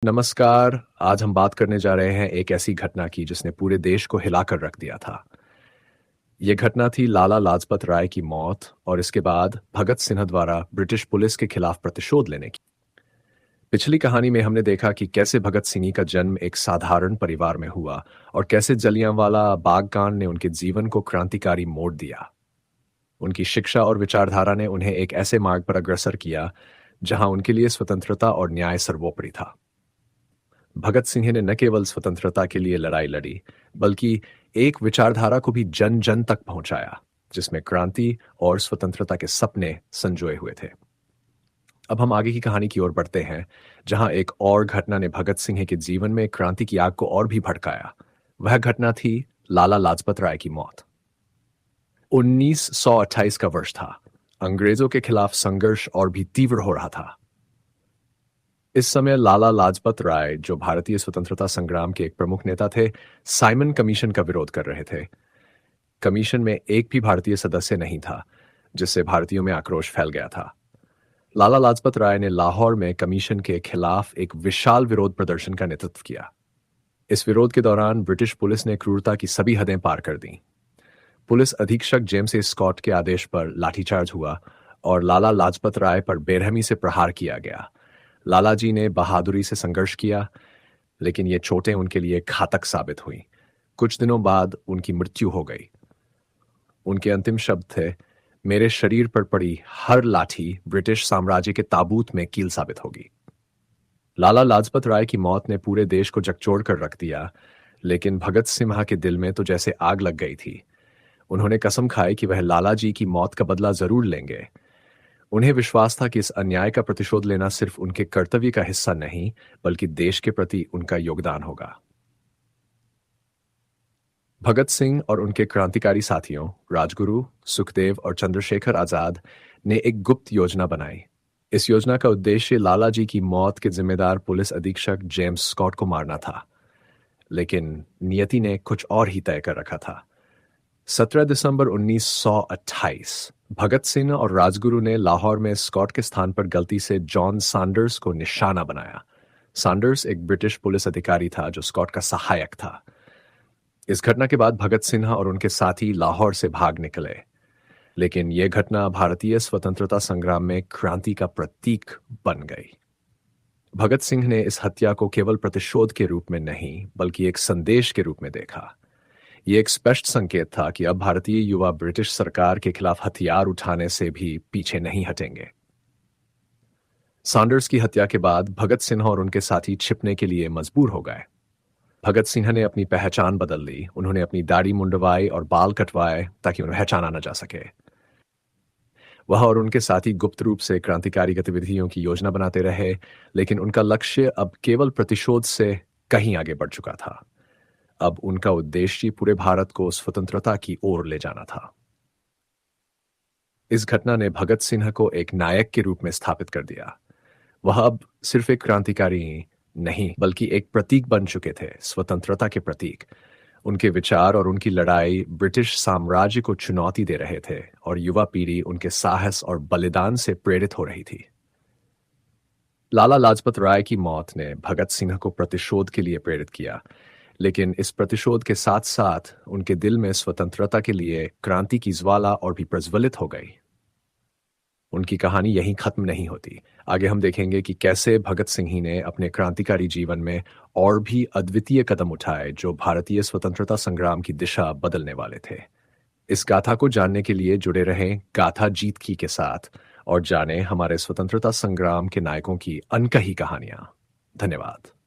नमस्कार। आज हम बात करने जा रहे हैं एक ऐसी घटना की जिसने पूरे देश को हिलाकर रख दिया था। ये घटना थी लाला लाजपत राय की मौत और इसके बाद भगत सिंह द्वारा ब्रिटिश पुलिस के खिलाफ प्रतिशोध लेने की। पिछली कहानी में हमने देखा कि कैसे भगत सिंह का जन्म एक साधारण परिवार में हुआ और कैसे जलियांवाला बाग कांड ने उनके जीवन को क्रांतिकारी मोड़ दिया। उनकी शिक्षा और विचारधारा ने उन्हें एक ऐसे मार्ग पर अग्रसर किया जहां उनके लिए स्वतंत्रता और न्याय सर्वोपरि था। भगत सिंह ने न केवल स्वतंत्रता के लिए लड़ाई लड़ी, बल्कि एक विचारधारा को भी जन जन तक पहुंचाया, जिसमें क्रांति और स्वतंत्रता के सपने संजोए हुए थे। अब हम आगे की कहानी की ओर बढ़ते हैं, जहां एक और घटना ने भगत सिंह के जीवन में क्रांति की आग को और भी भड़काया। वह घटना थी लाला लाजपत राय की मौत। 1928 का वर्ष था। अंग्रेजों के खिलाफ संघर्ष और भी तीव्र हो रहा था। इस समय लाला लाजपत राय, जो भारतीय स्वतंत्रता संग्राम के एक प्रमुख नेता थे, साइमन कमीशन का विरोध कर रहे थे। कमीशन में एक भी भारतीय सदस्य नहीं था, जिससे भारतीयों में आक्रोश फैल गया था। लाला लाजपत राय ने लाहौर में कमीशन के खिलाफ एक विशाल विरोध प्रदर्शन का नेतृत्व किया। इस विरोध के दौरान ब्रिटिश पुलिस ने क्रूरता की सभी हदें पार कर दी। पुलिस अधीक्षक जेम्स ए स्कॉट के आदेश पर लाठीचार्ज हुआ और लाला लाजपत राय पर बेरहमी से प्रहार किया गया। लाला जी ने बहादुरी से संघर्ष किया, लेकिन ये चोटें उनके लिए घातक साबित हुई। कुछ दिनों बाद उनकी मृत्यु हो गई। उनके अंतिम शब्द थे, मेरे शरीर पर पड़ी हर लाठी ब्रिटिश साम्राज्य के ताबूत में कील साबित होगी। लाला लाजपत राय की मौत ने पूरे देश को झकझोर कर रख दिया, लेकिन भगत सिंह के दिल में तो जैसे आग लग गई थी। उन्होंने कसम खाई कि वह लाला जी की मौत का बदला जरूर लेंगे। उन्हें विश्वास था कि इस अन्याय का प्रतिशोध लेना सिर्फ उनके कर्तव्य का हिस्सा नहीं, बल्कि देश के प्रति उनका योगदान होगा। भगत सिंह और उनके क्रांतिकारी साथियों राजगुरु, सुखदेव और चंद्रशेखर आजाद ने एक गुप्त योजना बनाई। इस योजना का उद्देश्य लाला जी की मौत के जिम्मेदार पुलिस अधीक्षक जेम्स स्कॉट को मारना था, लेकिन नियति ने कुछ और ही तय कर रखा था। 17 दिसंबर 1928 भगत सिंह और राजगुरु ने लाहौर में स्कॉट के स्थान पर गलती से जॉन सैंडर्स को निशाना बनाया। सैंडर्स एक ब्रिटिश पुलिस अधिकारी था जो स्कॉट का सहायक था। इस घटना के बाद भगत सिंह और उनके साथी लाहौर से भाग निकले, लेकिन यह घटना भारतीय स्वतंत्रता संग्राम में क्रांति का प्रतीक बन गई। भगत सिंह ने इस हत्या को केवल प्रतिशोध के रूप में नहीं, बल्कि एक संदेश के रूप में देखा। ये एक स्पष्ट संकेत था कि अब भारतीय युवा ब्रिटिश सरकार के खिलाफ हथियार उठाने से भी पीछे नहीं हटेंगे। सैंडर्स की हत्या के बाद भगत सिंह और उनके साथी छिपने के लिए मजबूर हो गए। भगत सिंह ने अपनी पहचान बदल ली। उन्होंने अपनी दाढ़ी मुंडवाई और बाल कटवाए ताकि उन्हें पहचाना न जा सके। वह और उनके साथी गुप्त रूप से क्रांतिकारी गतिविधियों की योजना बनाते रहे, लेकिन उनका लक्ष्य अब केवल प्रतिशोध से कहीं आगे बढ़ चुका था। अब उनका उद्देश्य पूरे भारत को स्वतंत्रता की ओर ले जाना था। इस घटना ने भगत सिंह को एक नायक के रूप में स्थापित कर दिया। वह अब सिर्फ एक क्रांतिकारी नहीं, बल्कि एक प्रतीक बन चुके थे, स्वतंत्रता के प्रतीक। उनके विचार और उनकी लड़ाई ब्रिटिश साम्राज्य को चुनौती दे रहे थे और युवा पीढ़ी उनके साहस और बलिदान से प्रेरित हो रही थी। लाला लाजपत राय की मौत ने भगत सिंह को प्रतिशोध के लिए प्रेरित किया, लेकिन इस प्रतिशोध के साथ साथ उनके दिल में स्वतंत्रता के लिए क्रांति की ज्वाला और भी प्रज्वलित हो गई। उनकी कहानी यहीं खत्म नहीं होती। आगे हम देखेंगे कि कैसे भगत सिंह ने अपने क्रांतिकारी जीवन में और भी अद्वितीय कदम उठाए जो भारतीय स्वतंत्रता संग्राम की दिशा बदलने वाले थे। इस गाथा को जानने के लिए जुड़े रहें गाथा जीत की के साथ और जानें हमारे स्वतंत्रता संग्राम के नायकों की अनकही कहानियां। धन्यवाद।